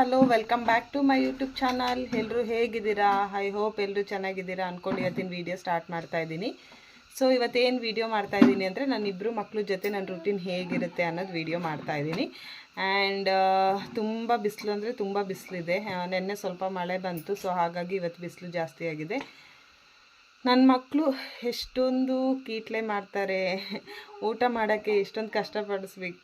Hello, welcome back to my YouTube channel. ಎಲ್ಲರೂ ಹೇಗಿದ್ದೀರಾ? I hope ಎಲ್ಲರೂ ಚೆನ್ನಾಗಿದ್ದೀರಾ ಅಂದ್ಕೊಂಡು ಇವತ್ತಿನ ವೀಡಿಯೋ ಸ್ಟಾರ್ಟ್ ಮಾಡ್ತಾ ಇದ್ದೀನಿ. ಸೊ ಇವತ್ತೇನು ವೀಡಿಯೋ ಮಾಡ್ತಾ ಇದ್ದೀನಿ ಅಂದರೆ ನನ್ನ ಇಬ್ಬರು ಮಕ್ಕಳ ಜೊತೆ ನನ್ನ ರೂಟೀನ್ ಹೇಗಿರುತ್ತೆ ಅನ್ನೋದು ವೀಡಿಯೋ ಮಾಡ್ತಾ ಇದ್ದೀನಿ. ಆ್ಯಂಡ್ ತುಂಬ ಬಿಸಿಲು ಅಂದರೆ ತುಂಬ ಬಿಸಿಲಿದೆ. ನೆನ್ನೆ ಸ್ವಲ್ಪ ಮಳೆ ಬಂತು, ಸೊ ಹಾಗಾಗಿ ಇವತ್ತು ಬಿಸಿಲು ಜಾಸ್ತಿ ಆಗಿದೆ. ನನ್ನ ಮಕ್ಕಳು ಎಷ್ಟೊಂದು ಕೀಟ್ಲೆ ಮಾಡ್ತಾರೆ, ಊಟ ಮಾಡೋಕ್ಕೆ ಎಷ್ಟೊಂದು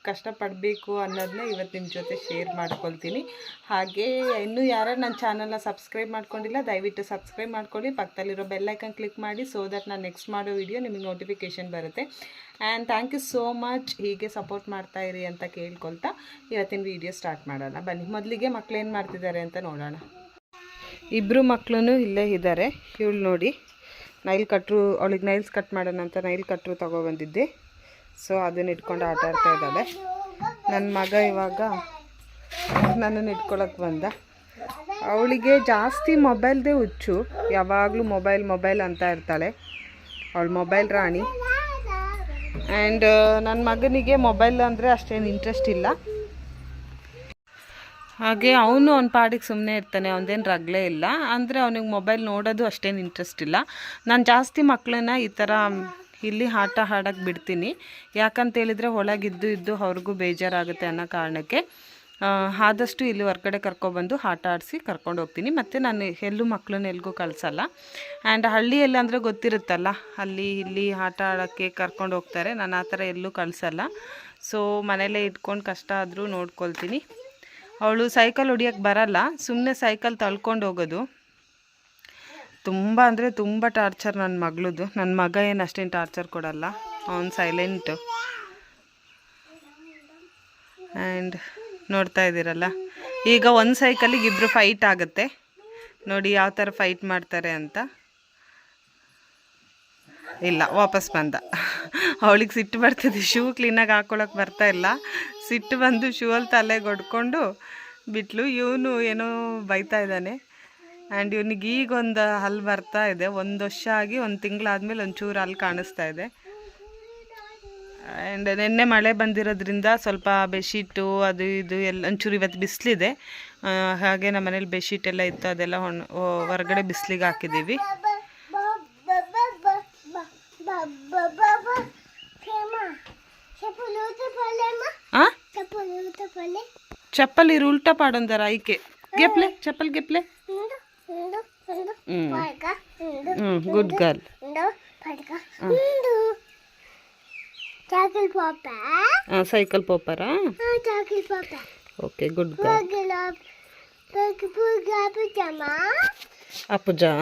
ಕಷ್ಟಪಡಬೇಕು ಅನ್ನೋದನ್ನ ಇವತ್ತು ನಿಮ್ಮ ಜೊತೆ ಶೇರ್ ಮಾಡ್ಕೊಳ್ತೀನಿ. ಹಾಗೆ ಇನ್ನೂ ಯಾರು ನನ್ನ ಚಾನಲ್ನ ಸಬ್ಸ್ಕ್ರೈಬ್ ಮಾಡ್ಕೊಂಡಿಲ್ಲ, ದಯವಿಟ್ಟು ಸಬ್ಸ್ಕ್ರೈಬ್ ಮಾಡ್ಕೊಳ್ಳಿ. ಪಕ್ಕದಲ್ಲಿರೋ ಬೆಲ್ಲೈಕನ್ ಕ್ಲಿಕ್ ಮಾಡಿ, ಸೊ ದಟ್ ನಾನು ನೆಕ್ಸ್ಟ್ ಮಾಡೋ ವಿಡಿಯೋ ನಿಮಗೆ ನೋಟಿಫಿಕೇಷನ್ ಬರುತ್ತೆ. And thank you so much, ಹೀಗೆ ಸಪೋರ್ಟ್ ಮಾಡ್ತಾಯಿರಿ ಅಂತ ಕೇಳ್ಕೊಳ್ತಾ ಇವತ್ತಿನ ವಿಡಿಯೋ ಸ್ಟಾರ್ಟ್ ಮಾಡೋಣ ಬನ್ನಿ. ಮೊದಲಿಗೆ ಮಕ್ಳು ಏನು ಮಾಡ್ತಿದ್ದಾರೆ ಅಂತ ನೋಡೋಣ. ಇಬ್ಬರು ಮಕ್ಕಳು ಇಲ್ಲೇ ಇದ್ದಾರೆ. ಇವಳು ನೋಡಿ, ನೈಲ್ ಕಟ್ರು, ಅವಳಿಗೆ ನೈಲ್ಸ್ ಕಟ್ ಮಾಡೋಣ ಅಂತ ನೈಲ್ ಕಟ್ರು ತೊಗೊಬಂದಿದ್ದೆ. ಸೊ ಅದನ್ನ ಇಟ್ಕೊಂಡು ಆಟ ಆಡ್ತಾ ಇದ್ದಾಳೆ. ನನ್ನ ಮಗ ಇವಾಗ ನನ್ನನ್ನು ಇಟ್ಕೊಳಕ್ಕೆ ಬಂದ. ಅವಳಿಗೆ ಜಾಸ್ತಿ ಮೊಬೈಲ್ದೇ ಹುಚ್ಚು, ಯಾವಾಗಲೂ ಮೊಬೈಲ್ ಅಂತ ಇರ್ತಾಳೆ. ಅವಳು ಮೊಬೈಲ್ ರಾಣಿ. ಆ್ಯಂಡ್ ನನ್ನ ಮಗನಿಗೆ ಮೊಬೈಲ್ ಅಂದರೆ ಅಷ್ಟೇನು ಇಂಟ್ರೆಸ್ಟ್ ಇಲ್ಲ. ಹಾಗೆ ಅವನು ಅವ್ನ ಪಾಡಿಗೆ ಸುಮ್ಮನೆ ಇರ್ತಾನೆ, ಅವನದೇನು ರಗಲೇ ಇಲ್ಲ. ಅಂದರೆ ಅವನಿಗೆ ಮೊಬೈಲ್ ನೋಡೋದು ಅಷ್ಟೇನು ಇಂಟ್ರೆಸ್ಟ್ ಇಲ್ಲ. ನಾನು ಜಾಸ್ತಿ ಮಕ್ಕಳನ್ನ ಈ ಥರ ಇಲ್ಲಿ ಆಟ ಆಡೋಕ್ಕೆ ಬಿಡ್ತೀನಿ. ಯಾಕಂತೇಳಿದರೆ ಒಳಗಿದ್ದು ಅವ್ರಿಗೂ ಬೇಜಾರಾಗುತ್ತೆ ಅನ್ನೋ ಕಾರಣಕ್ಕೆ ಆದಷ್ಟು ಇಲ್ಲಿ ಹೊರ್ಗಡೆ ಕರ್ಕೊಬಂದು ಆಟ ಆಡಿಸಿ ಕರ್ಕೊಂಡು ಹೋಗ್ತೀನಿ. ಮತ್ತು ನಾನು ಎಲ್ಲೂ ಮಕ್ಕಳನ್ನ ಎಲ್ಗೂ ಕಳಿಸಲ್ಲ. ಆ್ಯಂಡ್ ಹಳ್ಳಿಯಲ್ಲಿ ಅಂದರೆ ಗೊತ್ತಿರುತ್ತಲ್ಲ, ಅಲ್ಲಿ ಇಲ್ಲಿ ಆಟ ಆಡೋಕ್ಕೆ ಕರ್ಕೊಂಡು ಹೋಗ್ತಾರೆ. ನಾನು ಆ ಥರ ಎಲ್ಲೂ ಕಳಿಸಲ್ಲ. ಸೊ ಮನೇಲೇ ಇಟ್ಕೊಂಡು ಕಷ್ಟ ಆದರೂ ನೋಡ್ಕೊಳ್ತೀನಿ. ಅವಳು ಸೈಕಲ್ ಹೊಡಿಯೋಕ್ಕೆ ಬರಲ್ಲ, ಸುಮ್ಮನೆ ಸೈಕಲ್ ತಳ್ಕೊಂಡು ಹೋಗೋದು. ತುಂಬ ಅಂದರೆ ತುಂಬ ಟಾರ್ಚರ್ ನನ್ನ ಮಗಳದು. ನನ್ನ ಮಗ ಏನು ಅಷ್ಟೇನು ಟಾರ್ಚರ್ ಕೊಡಲ್ಲ, ಅವನು ಸೈಲೆಂಟು. ಆ್ಯಂಡ್ ನೋಡ್ತಾ ಇದ್ದೀರಲ್ಲ, ಈಗ ಒಂದು ಸೈಕಲಿಗೆ ಇಬ್ಬರು ಫೈಟ್ ಆಗುತ್ತೆ. ನೋಡಿ ಯಾವ ಥರ ಫೈಟ್ ಮಾಡ್ತಾರೆ ಅಂತ. ಇಲ್ಲ, ವಾಪಸ್ ಬಂದ. ಅವಳಿಗೆ ಸಿಟ್ಟು ಬರ್ತದೆ, ಶೂ ಕ್ಲೀನಾಗಿ ಹಾಕ್ಕೊಳಕ್ಕೆ ಬರ್ತಾಯಿಲ್ಲ. ಸಿಟ್ಟು ಬಂದು ಶೂ ಅಲ್ಲಿ ತಲೆಗೆ ಹೊಡ್ಕೊಂಡು ಬಿಟ್ಲು. ಇವನು ಏನೋ ಬೈತಾ ಇದ್ದಾನೆ. ಆ್ಯಂಡ್ ಇವನಿಗೆ ಈಗ ಒಂದು ಹಲ್ಲು ಬರ್ತಾ ಇದೆ. 1 ವರ್ಷ ಆಗಿ 1 ತಿಂಗಳಾದಮೇಲೆ ಒಂಚೂರು ಹಲ್ಲು ಕಾಣಿಸ್ತಾ ಇದೆ. ಆ್ಯಂಡ್ ನಿನ್ನೆ ಮಳೆ ಬಂದಿರೋದ್ರಿಂದ ಸ್ವಲ್ಪ ಬೆಡ್ಶೀಟು ಅದು ಇದು ಎಲ್ಲ ಒಂಚೂರು ಇವತ್ತು ಬಿಸಿಲಿದೆ. ಹಾಗೆ ನಮ್ಮ ಮನೇಲಿ ಬೆಡ್ಶೀಟ್ ಎಲ್ಲ ಇತ್ತು, ಅದೆಲ್ಲ ಹೊರಗಡೆ ಬಿಸಿಲಿಗೆ ಹಾಕಿದ್ದೀವಿ. चप्पल उल्टा पाड़न दर आई के गेप्ले चप्पल गेप्ले गुड गर्ल साइकिल पोपरा ओके गुड गर्ल अपुजा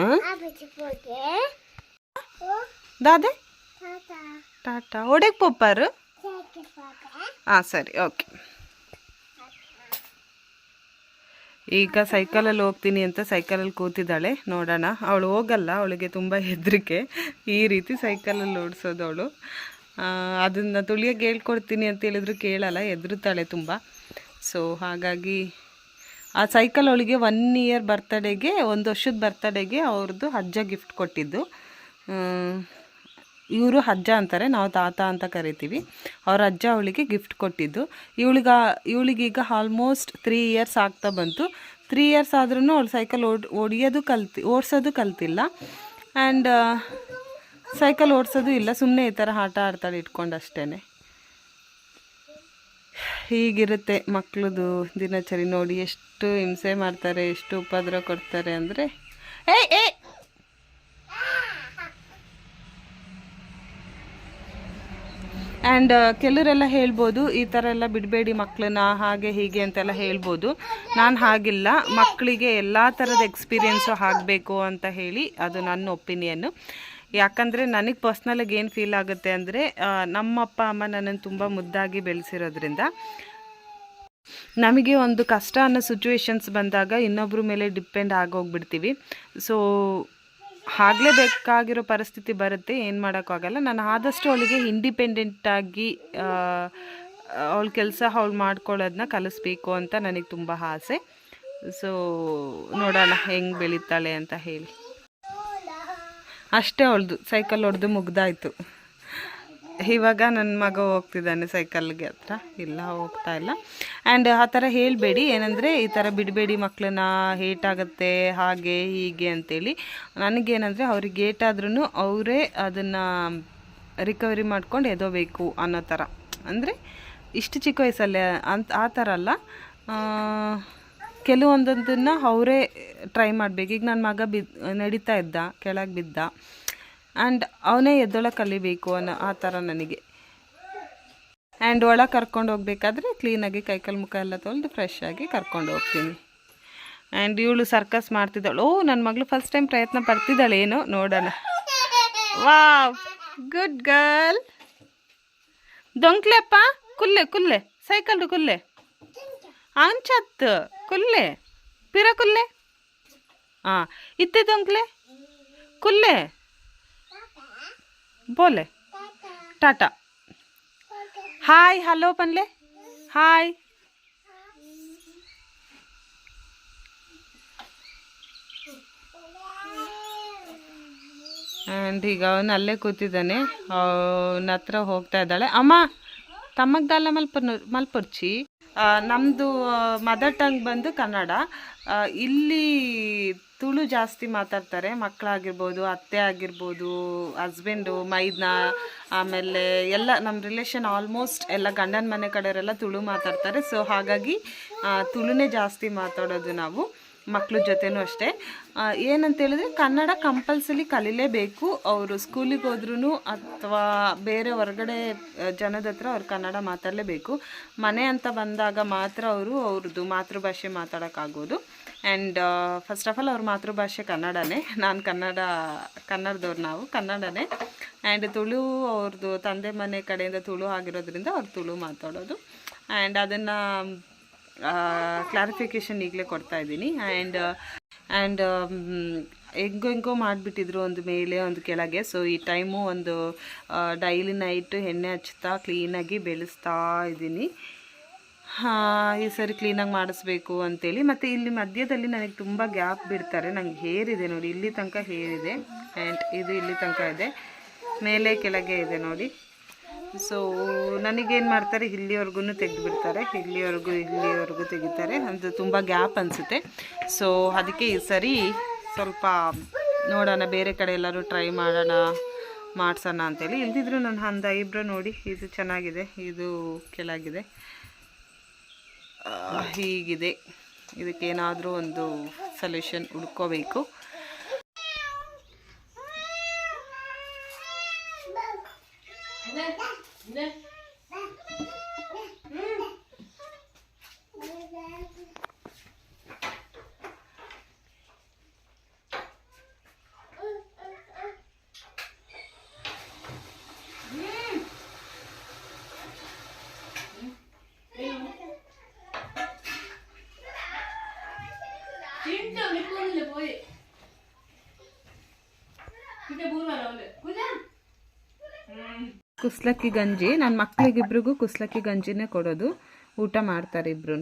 दादे टाटा ओडेक पोपर ಹಾಂ ಸರಿ, ಓಕೆ. ಈಗ ಸೈಕಲಲ್ಲಿ ಹೋಗ್ತೀನಿ ಅಂತ ಸೈಕಲಲ್ಲಿ ಕೂತಿದ್ದಾಳೆ. ನೋಡೋಣ, ಅವಳು ಹೋಗಲ್ಲ, ಅವಳಿಗೆ ತುಂಬ ಹೆದರಿಕೆ ಈ ರೀತಿ ಸೈಕಲಲ್ಲಿ ಓಡಿಸೋದು. ಅವಳು ಅದನ್ನು ತುಳಿಯೋಕ್ಕೆ ಹೇಳ್ಕೊಡ್ತೀನಿ ಅಂತ ಹೇಳಿದ್ರು ಕೇಳಲ್ಲ, ಹೆದರುತ್ತಾಳೆ ತುಂಬ. ಸೊ ಹಾಗಾಗಿ ಆ ಸೈಕಲ್ ಅವಳಿಗೆ 1 ಇಯರ್ ಬರ್ತಡೇಗೆ, 1 ವರ್ಷದ ಬರ್ತಡೇಗೆ ಅವ್ರದ್ದು ಅಜ್ಜ ಗಿಫ್ಟ್ ಕೊಟ್ಟಿದ್ದು. ಇವರು ಅಜ್ಜ ಅಂತಾರೆ, ನಾವು ತಾತ ಅಂತ ಕರಿತೀವಿ. ಅವ್ರ ಅಜ್ಜ ಅವಳಿಗೆ ಗಿಫ್ಟ್ ಕೊಟ್ಟಿದ್ದು. ಇವಳಿಗೀಗ ಆಲ್ಮೋಸ್ಟ್ 3 ಇಯರ್ಸ್ ಆಗ್ತಾ ಬಂತು. 3 ಇಯರ್ಸ್ ಆದ್ರೂ ಅವಳು ಸೈಕಲ್ ಓಡಿಸೋದು ಕಲ್ತಿಲ್ಲ. ಆ್ಯಂಡ್ ಸೈಕಲ್ ಓಡಿಸೋದು ಇಲ್ಲ, ಸುಮ್ಮನೆ ಈ ಥರ ಆಟ ಆಡ್ತಾಳೆ ಇಟ್ಕೊಂಡು ಅಷ್ಟೇ. ಹೀಗಿರುತ್ತೆ ಮಕ್ಕಳದು ದಿನಚರಿ. ನೋಡಿ ಎಷ್ಟು ಹಿಂಸೆ ಮಾಡ್ತಾರೆ, ಎಷ್ಟು ಉಪದ್ರ ಕೊಡ್ತಾರೆ ಅಂದರೆ. ಆ್ಯಂಡ್ ಕೆಲವರೆಲ್ಲ ಹೇಳ್ಬೋದು, ಈ ಥರ ಎಲ್ಲ ಬಿಡಬೇಡಿ ಮಕ್ಕಳನ್ನ, ಹಾಗೆ ಹೀಗೆ ಅಂತೆಲ್ಲ ಹೇಳ್ಬೋದು. ನಾನು ಹಾಗಿಲ್ಲ, ಮಕ್ಕಳಿಗೆ ಎಲ್ಲ ಥರದ ಎಕ್ಸ್ಪೀರಿಯೆನ್ಸು ಆಗಬೇಕು ಅಂತ ಹೇಳಿ ಅದು ನನ್ನ ಒಪಿನಿಯನ್ನು. ಯಾಕಂದರೆ ನನಗೆ ಪರ್ಸ್ನಲಾಗಿ ಏನು ಫೀಲ್ ಆಗುತ್ತೆ ಅಂದರೆ, ನಮ್ಮ ಅಪ್ಪ ಅಮ್ಮ ನನ್ನನ್ನು ತುಂಬ ಮುದ್ದಾಗಿ ಬೆಳೆಸಿರೋದ್ರಿಂದ ನಮಗೆ ಒಂದು ಕಷ್ಟ ಅನ್ನೋ ಸಿಚುವೇಶನ್ಸ್ ಬಂದಾಗ ಇನ್ನೊಬ್ಬರ ಮೇಲೆ ಡಿಪೆಂಡ್ ಆಗೋಗ್ಬಿಡ್ತೀವಿ. ಸೊ ಆಗಲೇಬೇಕಾಗಿರೋ ಪರಿಸ್ಥಿತಿ ಬರುತ್ತೆ, ಏನು ಮಾಡೋಕ್ಕಾಗಲ್ಲ. ನಾನು ಆದಷ್ಟು ಅವಳಿಗೆ ಇಂಡಿಪೆಂಡೆಂಟಾಗಿ ಅವಳ ಕೆಲಸ ಅವಳು ಮಾಡ್ಕೊಳ್ಳೋದನ್ನ ಕಲಿಸ್ಬೇಕು ಅಂತ ನನಗೆ ತುಂಬ ಆಸೆ. ಸೊ ನೋಡೋಣ ಹೆಂಗೆ ಬೆಳೀತಾಳೆ ಅಂತ ಹೇಳಿ. ಅಷ್ಟೇ, ಅವಳದು ಸೈಕಲ್ ಹೊಡೆದು ಮುಗ್ದಾಯಿತು. ಇವಾಗ ನನ್ನ ಮಗ ಹೋಗ್ತಿದ್ದಾನೆ ಸೈಕಲ್ಗೆ ಹತ್ರ, ಇಲ್ಲ ಹೋಗ್ತಾ ಇಲ್ಲ. ಆ್ಯಂಡ್ ಆ ಥರ ಹೇಳಬೇಡಿ, ಏನಂದರೆ ಈ ಥರ ಬಿಡಬೇಡಿ ಮಕ್ಕಳನ್ನ, ಏಟಾಗುತ್ತೆ ಹಾಗೆ ಹೀಗೆ ಅಂತೇಳಿ. ನನಗೇನಂದರೆ ಅವ್ರಿಗೆ ಏಟಾದ್ರೂ ಅವರೇ ಅದನ್ನು ರಿಕವರಿ ಮಾಡ್ಕೊಂಡು ಎದೋಬೇಕು ಅನ್ನೋ ಥರ. ಅಂದರೆ ಇಷ್ಟು ಚಿಕ್ಕ ವಯಸ್ಸಲ್ಲೇ ಆ ಥರ ಅಲ್ಲ, ಕೆಲವೊಂದನ್ನು ಅವರೇ ಟ್ರೈ ಮಾಡಬೇಕು. ಈಗ ನನ್ನ ಮಗ ನಡೀತಾ ಇದ್ದ, ಕೆಳಗೆ ಬಿದ್ದ, ಆ್ಯಂಡ್ ಅವನೇ ಎದ್ದೊಳಗೆ ಕಲಿಬೇಕು ಅನ್ನೋ ಆ ಥರ ನನಗೆ. ಆ್ಯಂಡ್ ಒಳಗೆ ಕರ್ಕೊಂಡು ಹೋಗ್ಬೇಕಾದ್ರೆ ಕ್ಲೀನಾಗಿ ಕೈಕಾಲು ಮುಖ ಎಲ್ಲ ತೊಳೆದು ಫ್ರೆಶ್ ಆಗಿ ಕರ್ಕೊಂಡು ಹೋಗ್ತೀನಿ. ಆ್ಯಂಡ್ ಇವಳು ಸರ್ಕಸ್ ಮಾಡ್ತಿದ್ದಾಳು. ಓ, ನನ್ನ ಮಗಳು ಫಸ್ಟ್ ಟೈಮ್ ಪ್ರಯತ್ನ ಪಡ್ತಿದ್ದಾಳೆ ಏನೋ, ನೋಡೋಣ. Wow, good girl. ದೊಂಕ್ಲೆಪ್ಪ, ಕುಲ್ಲೆ ಕುಲ್ಲೆ ಸೈಕಲ್ಡು ಕುಲ್ಲೆ ಅಂಚತ್ ಕುಲ್ಲೆ ಪಿರ ಕುಲ್ಲೆ. ಹಾಂ, ಇತ್ತೆ ದೊಂಕ್ಲೆ ಕುಲ್ಲೆ ಬೋಲೆ ಟಾಟಾ. ಹಾಯ್ ಹಲೋ ಪನ್ಲೆ ಹಾಯ್. ಆ್ಯಂಡ್ ಈಗ ಅವನು ಅಲ್ಲೇ ಕೂತಿದ್ದಾನೆ, ಅವನ ಹತ್ರ ಹೋಗ್ತಾ ಇದ್ದಾಳೆ. ಅಮ್ಮ ತಮ್ಮಗ್ದಲ್ಲ ಮಲ್ಪರ್ಚಿ. ನಮ್ಮದು ಮದರ್ ಟಂಗ್ ಬಂದು ಕನ್ನಡ. ಇಲ್ಲಿ ತುಳು ಜಾಸ್ತಿ ಮಾತಾಡ್ತಾರೆ, ಮಕ್ಕಳಾಗಿರ್ಬೋದು, ಅತ್ತೆ ಆಗಿರ್ಬೋದು, ಹಸ್ಬೆಂಡು, ಮೈದ್ನ, ಆಮೇಲೆ ಎಲ್ಲ ನಮ್ಮ ರಿಲೇಷನ್ ಆಲ್ಮೋಸ್ಟ್ ಎಲ್ಲ ಗಂಡನ ಮನೆ ಕಡೆಯವರೆಲ್ಲ ತುಳು ಮಾತಾಡ್ತಾರೆ. ಸೊ ಹಾಗಾಗಿ ತುಳುನೇ ಜಾಸ್ತಿ ಮಾತಾಡೋದು ನಾವು, ಮಕ್ಕಳ ಜೊತೆನೂ ಅಷ್ಟೇ. ಏನಂತೇಳಿದ್ರೆ ಕನ್ನಡ ಕಂಪಲ್ಸರಿ ಕಲೀಲೇಬೇಕು. ಅವರು ಸ್ಕೂಲಿಗೆ ಹೋದ್ರೂ ಅಥವಾ ಬೇರೆ ಹೊರಗಡೆ ಜನದ ಹತ್ರ ಅವ್ರು ಕನ್ನಡ ಮಾತಾಡಲೇಬೇಕು. ಮನೆ ಅಂತ ಬಂದಾಗ ಮಾತ್ರ ಅವ್ರದ್ದು ಮಾತೃಭಾಷೆ ಮಾತಾಡೋಕ್ಕಾಗೋದು. ಆ್ಯಂಡ್ ಫಸ್ಟ್ ಆಫ್ ಆಲ್ ಅವ್ರ ಮಾತೃಭಾಷೆ ಕನ್ನಡನೇ. ನಾನು ಕನ್ನಡದವ್ರು, ನಾವು ಕನ್ನಡನೇ. ಆ್ಯಂಡ್ ತುಳು ಅವ್ರದ್ದು ತಂದೆ ಮನೆ ಕಡೆಯಿಂದ ತುಳು ಆಗಿರೋದ್ರಿಂದ ಅವ್ರು ತುಳು ಮಾತಾಡೋದು. ಆ್ಯಂಡ್ ಅದನ್ನು ಕ್ಲಾರಿಫಿಕೇಷನ್ ಈಗಲೇ ಕೊಡ್ತಾ ಇದ್ದೀನಿ. ಆ್ಯಂಡ್ ಹೆಂಗೋ ಮಾಡಿಬಿಟ್ಟಿದ್ರು, ಒಂದು ಮೇಲೆ ಒಂದು ಕೆಳಗೆ. ಸೊ ಈ ಟೈಮು ಒಂದು ಡೈಲಿ ನೈಟು ಎಣ್ಣೆ ಹಚ್ತಾ ಕ್ಲೀನಾಗಿ ಬೆಳೆಸ್ತಾ ಇದ್ದೀನಿ. ಈ ಸರಿ ಕ್ಲೀನಾಗಿ ಮಾಡಿಸ್ಬೇಕು ಅಂತೇಳಿ. ಮತ್ತು ಇಲ್ಲಿ ಮಧ್ಯದಲ್ಲಿ ನನಗೆ ತುಂಬ ಗ್ಯಾಪ್ ಬಿಡ್ತಾರೆ. ನಂಗೆ ಹೇರ್ ಇದೆ ನೋಡಿ, ಇಲ್ಲಿ ತನಕ ಹೇರ್ ಇದೆ, ಆ್ಯಂಡ್ ಇದು ಇಲ್ಲಿ ತನಕ ಇದೆ, ಮೇಲೆ ಕೆಳಗೆ ಇದೆ ನೋಡಿ. ಸೊ ನನಗೇನು ಮಾಡ್ತಾರೆ, ಇಲ್ಲಿವರೆಗೂ ತೆಗೆದುಬಿಡ್ತಾರೆ, ಇಲ್ಲಿವರೆಗೂ ತೆಗಿತಾರೆ. ಅದು ತುಂಬ ಗ್ಯಾಪ್ ಅನಿಸುತ್ತೆ. ಸೊ ಅದಕ್ಕೆ ಈ ಸರಿ ಸ್ವಲ್ಪ ನೋಡೋಣ, ಬೇರೆ ಕಡೆ ಎಲ್ಲರೂ ಟ್ರೈ ಮಾಡ್ಸೋಣ ಅಂತೇಳಿ. ಇಲ್ದಿದ್ರು ನನ್ನ ಅಂದ ಐಬ್ರೋ ನೋಡಿ, ಇದು ಚೆನ್ನಾಗಿದೆ, ಇದು ಕೆಳಗಿದೆ, ಹೀಗಿದೆ. ಇದಕ್ಕೇನಾದರೂ ಒಂದು ಸೊಲ್ಯೂಷನ್ ಹುಡ್ಕೋಬೇಕು. ಕುಸ್ಲಕ್ಕಿ ಗಂಜಿ ನನ್ನ ಮಕ್ಕಳಿಗಿಬ್ರಿಗೂ ಕುಸ್ಲಕ್ಕಿ ಗಂಜಿನೇ ಕೊಡೋದು, ಊಟ ಮಾಡ್ತಾರೆ ಇಬ್ರು.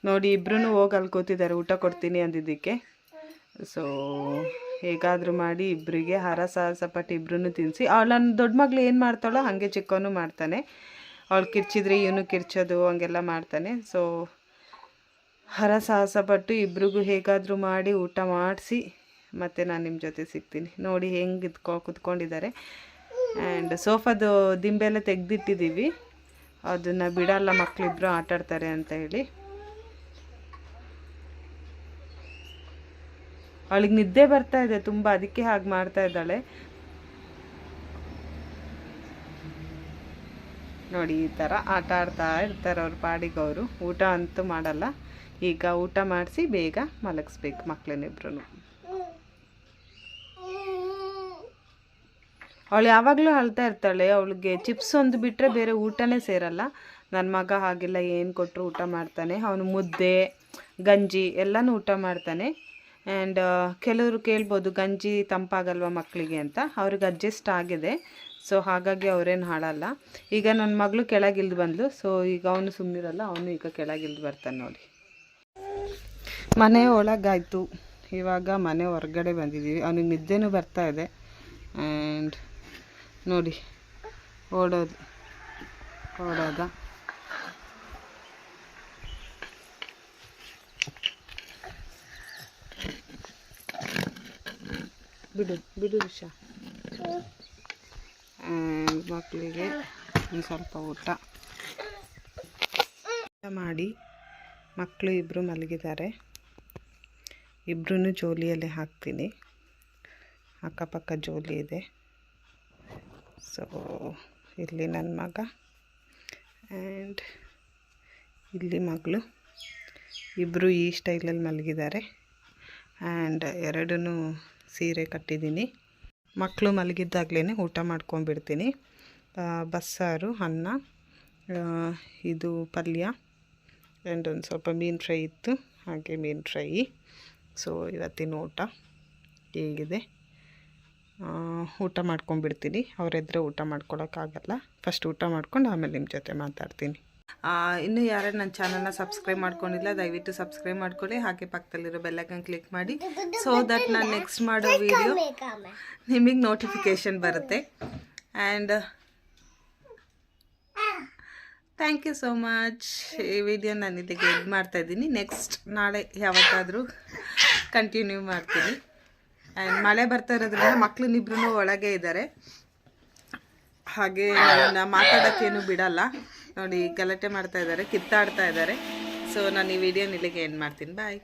ನೋಡಿ ಇಬ್ರು ಹೋಗಿ ಅಲ್ಲಿ ಕೂತಿದ್ದಾರೆ ಊಟ ಕೊಡ್ತೀನಿ ಅಂದಿದ್ದಕ್ಕೆ. ಸೊ ಹೇಗಾದರೂ ಮಾಡಿ ಇಬ್ಬರಿಗೆ ಹರ ಸಾಹಸಪಟ್ಟು ಇಬ್ರು ತಿನ್ನಿಸಿ, ನನ್ನ ದೊಡ್ಡ ಮಗಳು ಏನು ಮಾಡ್ತಾಳೋ ಹಾಗೆ ಚಿಕ್ಕವನು ಮಾಡ್ತಾನೆ. ಅವಳು ಕಿರ್ಚಿದ್ರೆ ಇವನು ಕಿರ್ಚೋದು ಹಂಗೆಲ್ಲ ಮಾಡ್ತಾನೆ. ಸೊ ಹರ ಸಾಹಸಪಟ್ಟು ಇಬ್ರಿಗೂ ಹೇಗಾದರೂ ಮಾಡಿ ಊಟ ಮಾಡಿಸಿ ಮತ್ತು ನಾನು ನಿಮ್ಮ ಜೊತೆ ಸಿಗ್ತೀನಿ. ನೋಡಿ ಹೆಂಗೆ ಕುತ್ಕೊಂಡಿದ್ದಾರೆ. ಆ್ಯಂಡ್ ಸೋಫಾದು ದಿಂಬೆಲ್ಲ ತೆಗೆದಿಟ್ಟಿದ್ದೀವಿ, ಅದನ್ನು ಬಿಡಲ್ಲ ಮಕ್ಕಳಿಬ್ರು ಆಟಾಡ್ತಾರೆ ಅಂತ ಹೇಳಿ. ಅವಳಿಗೆ ನಿದ್ದೆ ಬರ್ತಾ ಇದೆ ತುಂಬ, ಅದಕ್ಕೆ ಹಾಗೆ ಮಾಡ್ತಾ ಇದ್ದಾಳೆ ನೋಡಿ. ಈ ಥರ ಆಟ ಆಡ್ತಾ ಇರ್ತಾರೆ ಅವ್ರ ಪಾಡಿಗೆ. ಅವರು ಊಟ ಅಂತೂ ಮಾಡಲ್ಲ. ಈಗ ಊಟ ಮಾಡಿಸಿ ಬೇಗ ಮಲಗಿಸ್ಬೇಕು ಮಕ್ಕಳನ್ನಿಬ್ರು. ಅವಳು ಯಾವಾಗಲೂ ಅಳ್ತಾ ಇರ್ತಾಳೆ. ಅವಳಿಗೆ ಚಿಪ್ಸ್ ಒಂದು ಬಿಟ್ಟರೆ ಬೇರೆ ಊಟನೇ ಸೇರಲ್ಲ. ನನ್ನ ಮಗ ಹಾಗೆಲ್ಲ ಏನು ಕೊಟ್ಟರು ಊಟ ಮಾಡ್ತಾನೆ. ಅವನು ಮುದ್ದೆ ಗಂಜಿ ಎಲ್ಲನೂ ಊಟ ಮಾಡ್ತಾನೆ. ಆ್ಯಂಡ್ ಕೆಲವರು ಕೇಳ್ಬೋದು ಗಂಜಿ ತಂಪಾಗಲ್ವ ಮಕ್ಕಳಿಗೆ ಅಂತ. ಅವ್ರಿಗೆ ಅಡ್ಜಸ್ಟ್ ಆಗಿದೆ, ಸೊ ಹಾಗಾಗಿ ಅವರೇನು ಹಾಳಲ್ಲ. ಈಗ ನನ್ನ ಮಗಳು ಕೆಳಗಿಲ್ದು ಬಂದಳು, ಸೊ ಈಗ ಅವನು ಸುಮ್ಮನಿರಲ್ಲ, ಅವನು ಈಗ ಕೆಳಗಿಲ್ದು ಬರ್ತಾನೆ ನೋಡಿ. ಮನೆ ಒಳಗಾಯಿತು, ಇವಾಗ ಮನೆ ಹೊರಗಡೆ ಬಂದಿದ್ದೀವಿ. ಅವನಿಗೆ ನಿದ್ದೆನೂ ಬರ್ತಾ ಇದೆ. ಆ್ಯಂಡ್ ನೋಡಿ ಓಡೋದ ಬಿಡು ವಿಷ. ಮಕ್ಕಳಿಗೆ ಒಂದು ಸ್ವಲ್ಪ ಊಟ ಮಾಡಿ ಮಕ್ಕಳು ಇಬ್ಬರು ಮಲಗಿದ್ದಾರೆ. ಇಬ್ಬರೂ ಜೋಲಿಯಲ್ಲೇ ಹಾಕ್ತೀನಿ, ಅಕ್ಕಪಕ್ಕ ಜೋಲಿ ಇದೆ. ಸೊ ಇಲ್ಲಿ ನನ್ನ ಮಗ ಆ್ಯಂಡ್ ಇಲ್ಲಿ ಮಗಳು, ಇಬ್ಬರು ಈ ಸ್ಟೈಲಲ್ಲಿ ಮಲಗಿದ್ದಾರೆ. ಆ್ಯಂಡ್ ಎರಡೂ ಸೀರೆ ಕಟ್ಟಿದ್ದೀನಿ. ಮಕ್ಕಳು ಮಲಗಿದ್ದಾಗಲೇ ಊಟ ಮಾಡ್ಕೊಂಡ್ಬಿಡ್ತೀನಿ. ಬಸ್ಸಾರು, ಅನ್ನ, ಇದು ಪಲ್ಯ ಆ್ಯಂಡ್ ಒಂದು ಸ್ವಲ್ಪ ಮೀನು ಫ್ರೈ ಇತ್ತು, ಹಾಗೆ ಮೀನು ಫ್ರೈ. ಸೊ ಇವತ್ತಿನ ಊಟ ಹೀಗಿದೆ. ಊಟ ಮಾಡ್ಕೊಂಡ್ಬಿಡ್ತೀನಿ. ಅವರೆದ್ರೆ ಊಟ ಮಾಡ್ಕೊಳಕ್ಕಾಗಲ್ಲ. ಫಸ್ಟ್ ಊಟ ಮಾಡ್ಕೊಂಡು ಆಮೇಲೆ ನಿಮ್ಮ ಜೊತೆ ಮಾತಾಡ್ತೀನಿ. ಇನ್ನೂ ಯಾರು ನನ್ನ ಚಾನಲ್ನ ಸಬ್ಸ್ಕ್ರೈಬ್ ಮಾಡ್ಕೊಂಡಿಲ್ಲ, ದಯವಿಟ್ಟು ಸಬ್ಸ್ಕ್ರೈಬ್ ಮಾಡ್ಕೊಳ್ಳಿ. ಹಾಗೆ ಪಕ್ಕದಲ್ಲಿರೋ ಬೆಲ್ಲೈಕನ್ ಕ್ಲಿಕ್ ಮಾಡಿ, ಸೊ ದಟ್ ನಾನು ನೆಕ್ಸ್ಟ್ ಮಾಡೋ ವಿಡಿಯೋ ನಿಮಗೆ ನೋಟಿಫಿಕೇಷನ್ ಬರುತ್ತೆ. And thank you so much. ಈ ವಿಡಿಯೋ ನಾನು ಇಲ್ಲಿಗೆ ಇದು ಮಾಡ್ತಾಯಿದ್ದೀನಿ. ನೆಕ್ಸ್ಟ್ ನಾಳೆ ಯಾವತ್ತಾದರೂ ಕಂಟಿನ್ಯೂ ಮಾಡ್ತೀನಿ. ಆ್ಯಂಡ್ ಮಳೆ ಬರ್ತಾ ಇರೋದ್ರಿಂದ ಮಕ್ಕಳನ್ನಿಬ್ರು ಒಳಗೆ ಇದ್ದಾರೆ, ಹಾಗೆ ನನ್ನ ಮಾತಾಡೋಕ್ಕೇನು ಬಿಡಲ್ಲ. ನೋಡಿ ಗಲಾಟೆ ಮಾಡ್ತಾ ಇದ್ದಾರೆ, ಕಿತ್ತಾಡ್ತಾ ಇದ್ದಾರೆ. ಸೊ ನಾನು ಈ ವಿಡಿಯೋನ ಇಲ್ಲಿಗೆ ಎಂಡ್ ಮಾಡ್ತೀನಿ. ಬಾಯ್.